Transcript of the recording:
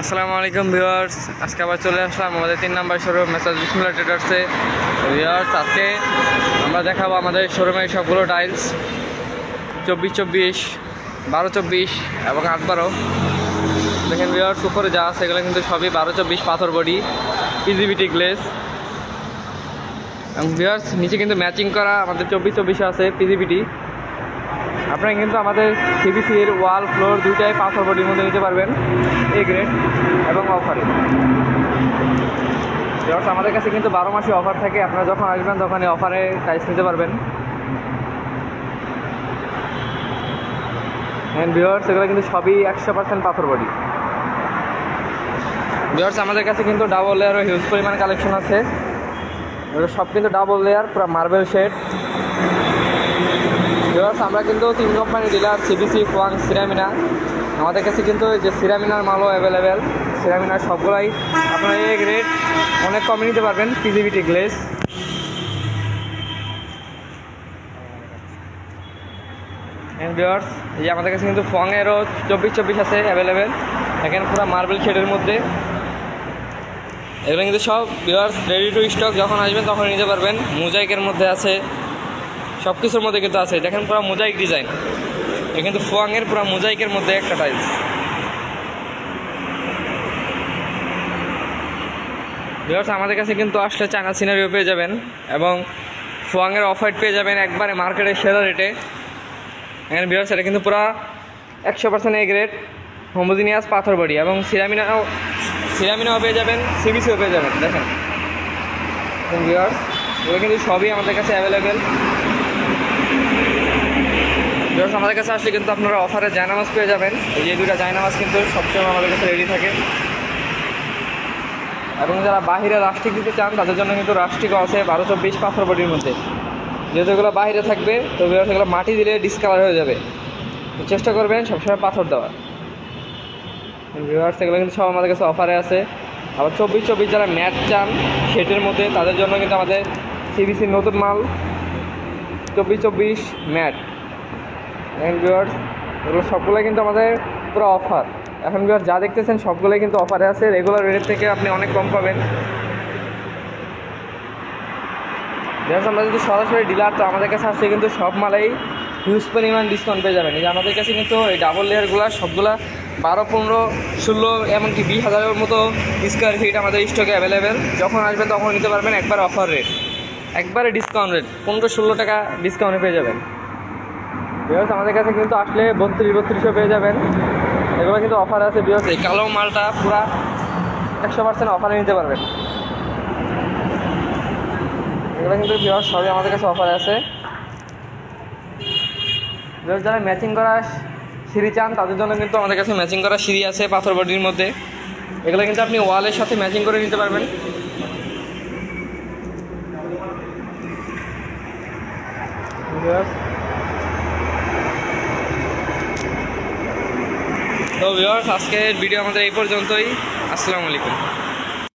আসসালামু আলাইকুম ভিউয়ার্স, আজকে আবার চলে আসলাম আমাদের 3 নম্বর শোরুম মেসাজ বিসমিল্লাহ ট্রেডার্সে। ভিউয়ার্স, আজকে আমরা দেখাবো আমাদের শোরুমের সবগুলো টাইলস 24-24, 12-24 এবং 8-12। দেখেন ভিউয়ার্স, উপরে যা আছে এগুলো কিন্তু সবই 12-24 পাথর বডি পিজিবিটি গ্লেস। এবং ভিউয়ার্স, নিচে কিন্তু ম্যাচিং করা আমাদের 24-24 আছে পিজিবিটি। আপনারা কিন্তু আমাদের সিবিসির ওয়াল ফ্লোর দুইটাই পাথর বডির মধ্যে নিতে পারবেন, এ গ্রেড এবং অফারে। ভিউয়ার্স, আমাদের কাছে কিন্তু 12 মাসে অফার থাকে। আপনারা যখন আসবেন তখন এই অফারে টাইলস নিতে পারবেন। ভিউয়ার্স, এগুলো কিন্তু সবই 100% পাথর বডি। ভিউয়ার্স, আমাদের কাছে কিন্তু ডাবল লেয়ারও হিউজ পরিমাণ কালেকশন আছে। এগুলো সব কিন্তু ডাবল লেয়ার, পুরো মার্বেল শেড। ভিউয়ার্স, আমরা কিন্তু 3 কোম্পানি ডিলার, সিবিসি, ফোয়াং, সিরামিনা। আমাদের কাছে কিন্তু যে সিরামিনার মালও অ্যাভেলেবেল। সিরামিনার সবগুলাই আপনারা এই রেট অনেক কমে নিতে পারবেন, পিজিবিটি গ্লেস। ভিউয়ার্স, এই যে আমাদের কাছে কিন্তু ফোয়াংয়েরও 24-24 আছে অ্যাভেলেবেল। এখানে পুরো মার্বেল শেডের মধ্যে এগুলো কিন্তু সব ভিউয়ার্স রেডি টু স্টক, যখন আসবেন তখন নিতে পারবেন। মোজাইকের মধ্যে আছে, সব কিছুর মধ্যে কিন্তু আছে। দেখেন পুরো মোজাইক ডিজাইন, এ কিন্তু ফোয়াংয়ের পুরো মোজাইকের মধ্যে একটা টাইলস। ভিউয়ার্স, আমাদের কাছে কিন্তু আসলে চায়না সিনারিও পেয়ে যাবেন এবং ফোয়াংয়ের অফ হোয়াইট পেয়ে যাবেন একবারে মার্কেটের সেরা রেটে। এখানে ভিউয়ার্স, এটা কিন্তু পুরো 100% এ গ্রেড হোমোজিনিয়াস পাথর বডি এবং সিরামিনাও পেয়ে যাবেন, সিবিসিও পেয়ে যাবেন। দেখেন ভিউয়ার্স, এগুলো কিন্তু সবই আমাদের কাছে অ্যাভেলেবেল। ভিউয়ার্স, আমাদের কাছে আসলে কিন্তু আপনারা অফারে জায়নামাজ পেয়ে যাবেন। এই যে দুটা জায়নামাজ কিন্তু সবসময় আমাদের কাছে রেডি থাকে। এবং যারা বাহিরে রাস্টিক দিতে চান তাদের জন্য কিন্তু রাস্টিকও আছে 12-24 পাথর বডির মধ্যে। যেহেতু এগুলো বাহিরে থাকবে, তো ভিউয়ার্স এগুলো মাটি দিলে ডিসকালার হয়ে যাবে, তো চেষ্টা করবেন সবসময় পাথর দেওয়ার। ভিউয়ার্স, এগুলো কিন্তু সব আমাদের কাছে অফারে আছে। আবার 24-24 যারা ম্যাট চান সেটের মধ্যে, তাদের জন্য কিন্তু আমাদের সিবিসির নতুন মাল 24-24 ম্যাট। এখন ভিউয়ার্স, এগুলো সবগুলোই কিন্তু আমাদের পুরো অফার। এখন ভিউয়ার্স যা দেখতেছেন সবগুলোই কিন্তু অফারে আছে। রেগুলার রেট থেকে আপনি অনেক কম পাবেন। ভিউয়ার্স, আমরা যদি সরাসরি ডিলার, তো আমাদের কাছে আসলে কিন্তু সব মালেই হিউজ পরিমাণ ডিসকাউন্ট পেয়ে যাবেন। এই যে আমাদের কাছে কিন্তু এই ডাবল লেয়ারগুলো সবগুলা 12, 15, 16 এমনকি 20,000-এর মতো স্কোয়ার ফিট আমাদের স্টকে অ্যাভেলেবেল। যখন আসবেন তখন নিতে পারবেন একবার অফার রেট, একবারে ডিসকাউন্ট রেট 15-16 টাকা ডিসকাউন্টে পেয়ে যাবেন। ভিউয়ার্স, আমাদের কাছে কিন্তু আসলে 32-32 পেয়ে যাবেন। এগুলো কিন্তু অফার আছে। ভিউয়ার্স, এই কালো মালটা পুরা 100% অফারে নিতে পারবেন। এগুলো কিন্তু ভিউয়ার্স সবই আমাদের কাছে অফারে আছে। ভিউয়ার্স, যারা ম্যাচিং করা সিঁড়ি চান তাদের জন্য কিন্তু আমাদের কাছে ম্যাচিং করা সিঁড়ি আছে পাথর বডির মধ্যে। এগুলো কিন্তু আপনি ওয়ালের সাথে ম্যাচিং করে নিতে পারবেন। তো ভিউয়ার্স, আজকের ভিডিও আমাদের এই পর্যন্তই। আসসালামু আলাইকুম।